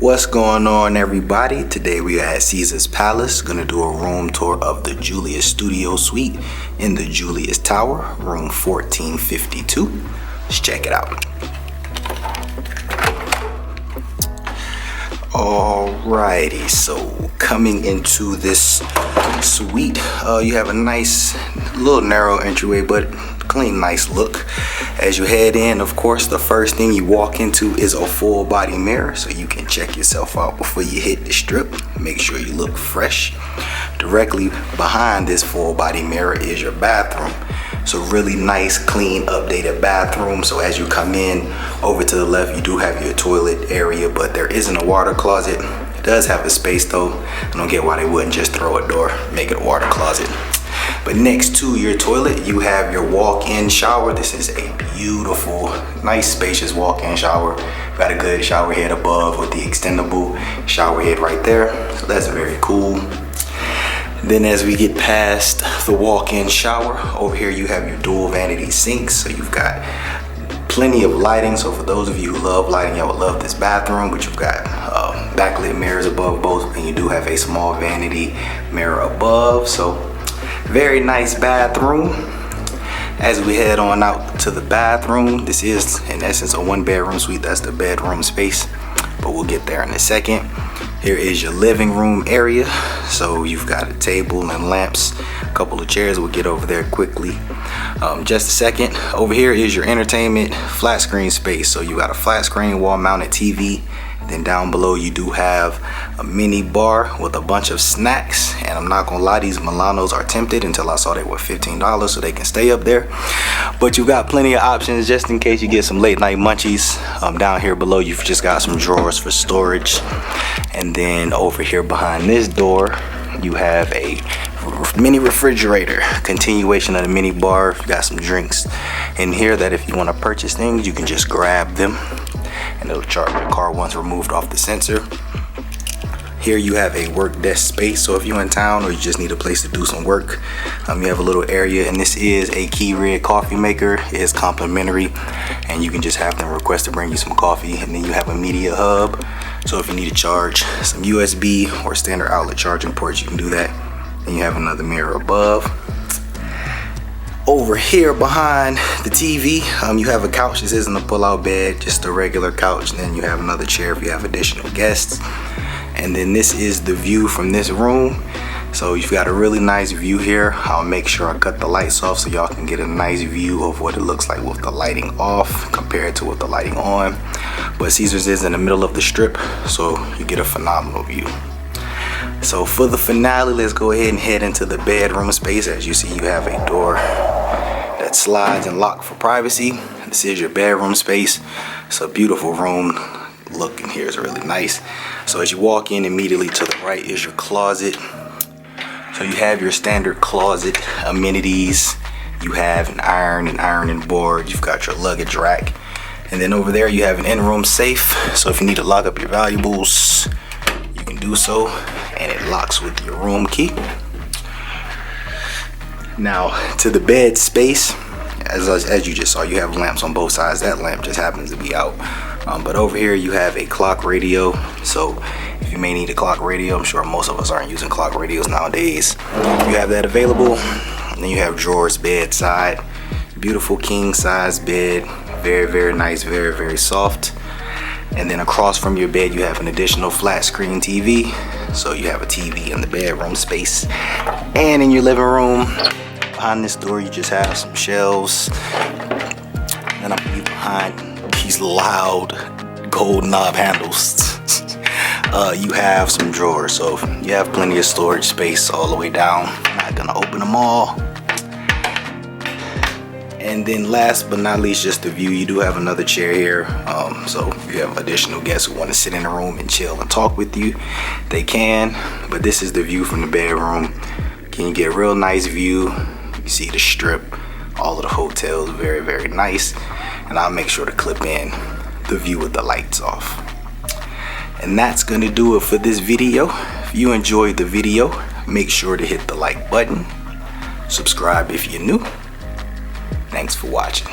What's going on, everybody? Today we are at Caesar's Palace, gonna do a room tour of the Julius Studio Suite in the Julius Tower, room 1452. Let's check it out. Alrighty, so coming into this suite, you have a nice little narrow entryway, but clean, nice look. As you head in, of course, the first thing you walk into is a full body mirror, so you can check yourself out before you hit the strip. Make sure you look fresh. Directly behind this full body mirror is your bathroom. So really nice, clean, updated bathroom. So as you come in, over to the left, you do have your toilet area, but there isn't a water closet. It does have a space though. I don't get why they wouldn't just throw a door, make it a water closet. But next to your toilet, you have your walk-in shower. This is a beautiful, nice, spacious walk-in shower. Got a good shower head above with the extendable shower head right there. So that's very cool. Then as we get past the walk-in shower, over here you have your dual vanity sinks. So you've got plenty of lighting. So for those of you who love lighting, y'all would love this bathroom. But you've got backlit mirrors above both, and you do have a small vanity mirror above. So very nice bathroom. As we head on out to the bathroom, this is in essence a one bedroom suite. That's the bedroom space, but we'll get there in a second. Here is your living room area. So you've got a table and lamps, a couple of chairs. We'll get over there quickly. Just a second. Over here is your entertainment flat screen space. So you got a flat screen wall mounted TV. Then down below you do have a mini bar with a bunch of snacks, and I'm not gonna lie, these Milanos are tempted until I saw they were $15, so they can stay up there. But you got plenty of options just in case you get some late night munchies. Down here below you've just got some drawers for storage, and then over here behind this door you have a mini refrigerator, continuation of the mini bar. You got some drinks in here that if you want to purchase things, you can just grab them and it'll charge your car once removed off the sensor. Here you have a work desk space, so if you're in town or you just need a place to do some work, you have a little area, and this is a Keurig coffee maker. It is complimentary, and you can just have them request to bring you some coffee. And then you have a media hub, so if you need to charge some USB or standard outlet charging ports, you can do that. And you have another mirror above. Over here behind the TV, you have a couch. This isn't a pull-out bed, just a regular couch. And then you have another chair if you have additional guests. And then this is the view from this room. So you've got a really nice view here. I'll make sure I cut the lights off so y'all can get a nice view of what it looks like with the lighting off compared to with the lighting on. But Caesars is in the middle of the strip, so you get a phenomenal view. So for the finale, let's go ahead and head into the bedroom space. As you see, you have a door that slides and locks for privacy. This is your bedroom space. It's a beautiful room. Look in here is really nice. So as you walk in, immediately to the right is your closet. So you have your standard closet amenities. You have an iron and ironing board. You've got your luggage rack. And then over there you have an in-room safe. So if you need to lock up your valuables, you can do so. And it locks with your room key. Now to the bed space, as you just saw, you have lamps on both sides. That lamp just happens to be out. But over here you have a clock radio. So if you may need a clock radio, I'm sure most of us aren't using clock radios nowadays, you have that available. And then you have drawers bedside. Beautiful king size bed. Very, very nice, very, very soft. And then across from your bed you have an additional flat screen TV. So you have a TV in the bedroom space. And in your living room, behind this door you just have some shelves. And I'm behind these loud gold knob handles. You have some drawers, so you have plenty of storage space all the way down. I'm not gonna open them all. And then last but not least, just the view. You do have another chair here, so if you have additional guests who want to sit in the room and chill and talk with you, they can. But this is the view from the bedroom. Can you get a real nice view? You see the strip, all of the hotels, very, very nice. And I'll make sure to clip in the view with the lights off. And that's gonna do it for this video. If you enjoyed the video, make sure to hit the like button. Subscribe if you're new. Thanks for watching.